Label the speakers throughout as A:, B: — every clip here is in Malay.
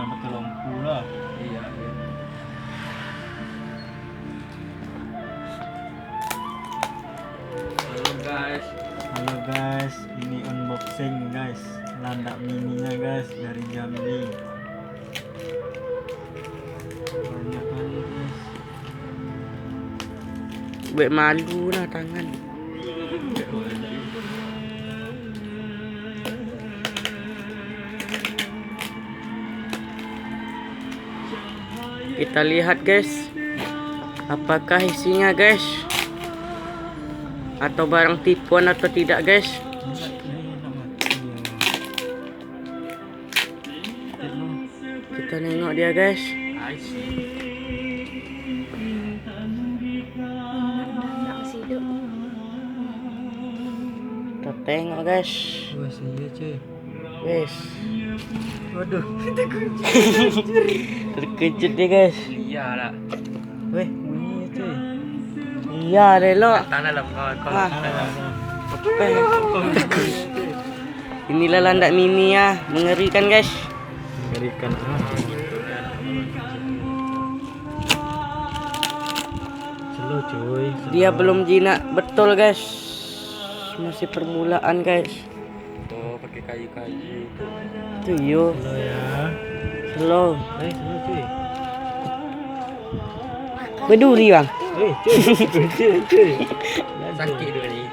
A: pakai lampu lah.
B: Iya.
A: Halo guys, ini unboxing guys, landak mininya guys dari Jambi. Banyak kali guys.
C: Buat malu lah tangan. Kita lihat guys, apakah isinya guys, atau barang tipuan atau tidak guys. Kita nengok dia guys. Kita tengok guys.
A: Wah, iya cuy.
C: Guys,
A: Waduh,
C: terkejut dia guys.
B: Iya lah.
A: weh bunyi cuy.
C: Iya deh lo.
B: Tanah dalam kawan.
C: Inilah landak mini ya, mengerikan guys.
A: Mengerikan. Slow cuy.
C: Dia belum jinak betul guys. Masih permulaan guys.
B: Oh, pakai kayu-kayu.
C: Tuh yo,
A: Slow ya.
C: slow.
A: Slow cuy.
C: Berduri bang.
A: Cuy, cuy.
B: Sakit dulu ni.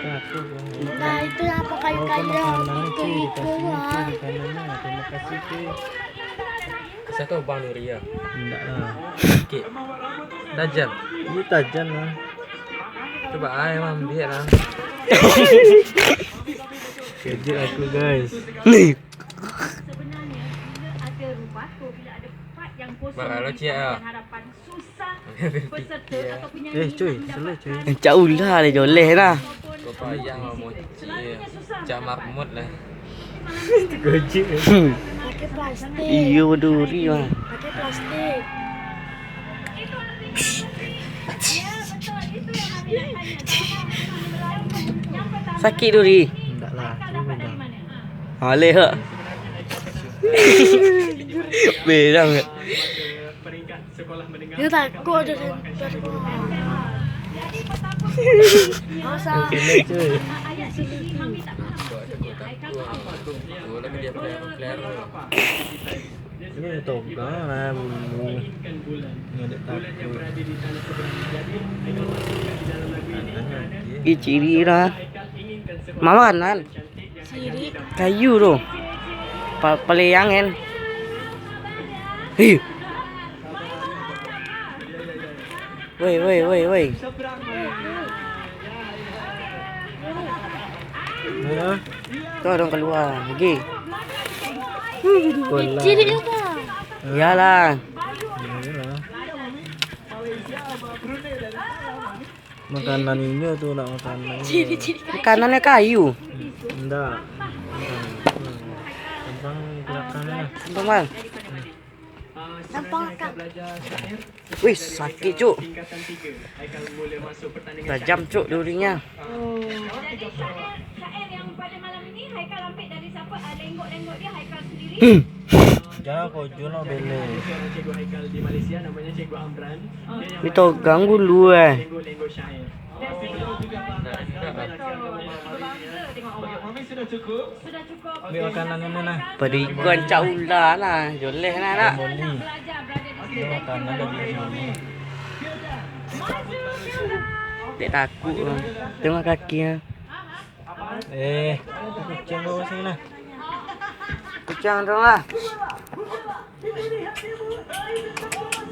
A: Takut bang.
D: Nah itu apa kayu-kayu
A: Makanannya cuy,
D: itu
A: dikasih cuy,
D: lah.
A: makanannya. Terima kasih cuy.
B: Saya tahu Bang Nuri ya.
A: Enggak lah.
B: Sakit. Tajam.
A: Ini tajam lah.
B: Coba ambil lah.
A: Kejut aku guys.
C: Nih.
B: Kalau cia ya.
A: Cuy, slow cuy.
C: Jauh lah dia joleh lah.
B: Kau payang mau moci. Cak marmut lah.
A: Kejut.
D: Pakai plastik.
C: Iya berduri bang.
D: Pakai plastik.
C: Sakit duri.
A: Enggak lah. Ini bang.
C: Haleh hak. Berang tak?
D: Dia takut ada sensor. Masa
A: Slow cuy.
B: Aku lagi dia pelihara.
A: Ini togang lah bumbu. Ini ada takut.
C: Ini ciri lah. Mama kanan.
D: siri.
C: Kayu tu. Peleyangan. Hei. Woi.
A: Ya.
C: Tu orang keluar lagi.
A: Pola.
D: Siri juga.
C: Iyalah.
A: Iyalah. Makanan ini tuh nak makanan.
D: Ciri-ciri
C: Kanannya kayu.
A: Enggak. Tentang belakangnya.
C: Teman.
D: nampak kak.
C: Wih, sakit cuk. Tajam cuk durinya.
E: Jadi syair yang pada malam ini Haikal ambil dari siapa? Lenggok-lenggok dia Haikal sendiri.
A: Jangan kau jual bele.
F: Cikgu Haikal di Malaysia namanya Cikgu Amran.
C: Itu ganggu lu
F: Lenggok-lenggok syair. Sudah cukup.
E: Sudah cukup.
A: Ambil makanan ini nah.
C: Perikuan cak ular lah. Joleh lah nak.
A: Moni.
E: Belajar berada di
A: Ambil makanan dari sini.
C: Tak takut lah. Tengok kakinya.
A: Kucing bawa sini nah.
C: Kucang dong lah.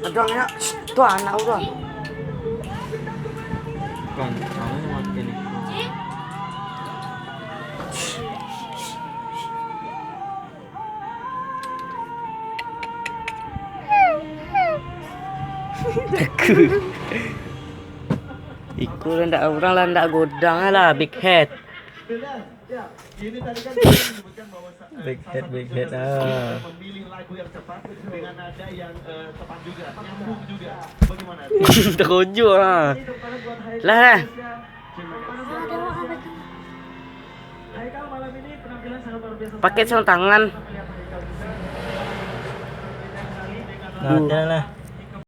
C: Adong ya. Tu anak orang.
A: Kan, kamu makan ni.
C: Takut. Ikut landak orang landak godang lah. Big head.
F: Ini tadi kan disebutkan bahwa
A: Big head ah.
F: memilih lagu yang tepat dengan nada yang tepat juga, nyambung juga. Bagaimana?
C: Terujuk lah. Lah.
F: Haikal malam ini penampilan sangat luar biasa.
C: Pakai sarung tangan.
A: Nah, lah.